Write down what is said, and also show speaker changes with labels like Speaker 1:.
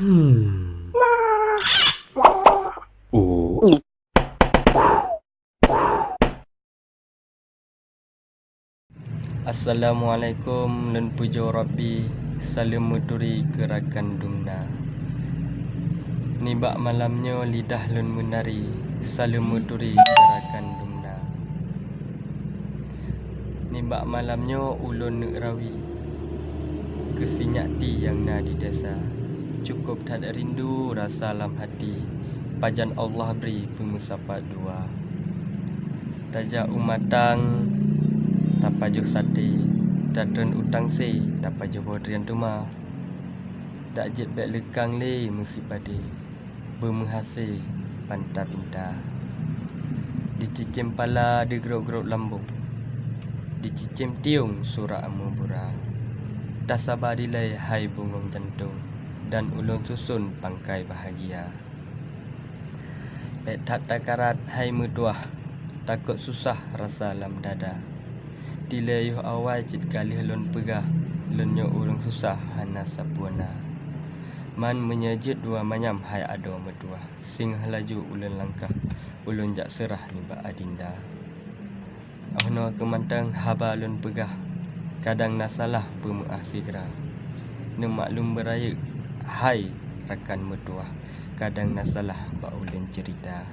Speaker 1: Hmm. Oh.
Speaker 2: Assalamualaikum dan pujo Rabbi. Salam muturi gerakan dumna. Nibak malamnya lidah lun menari. Salam muturi gerakan dumna. Nibak malamnya ulun nek rawi. Kesinyak ti yang na di desa. Cukup tak ada rindu rasa lam hati. Pajan Allah beri pengusapat dua. Tajak umatang tapajuh sate, datun utang se, tapajuh bodrian tuma. Dak jet bek lekang le musi pade, bermehase panta pinta. Dicicim pala di gerok-gerok lambung, dicicim tiung surak mubura. Tak sabar dilai hai bungong jantung, dan ulun susun pangkai bahagia. Bek tak takarat hai metuah, takut susah rasa lam dada. Dilai yuh awal cit kali lun pegah, lun nyo urang susah hana sapuana. Man menyejut dua manyam hai ado metuah, sing laju ulun langkah, ulun jak serah nibak adinda. Ohno kemantang haba lun pegah, kadang nasalah pemuah segera. Ne maklum beraya hai rakan metuah, kadang nasalah ba ulun cerita.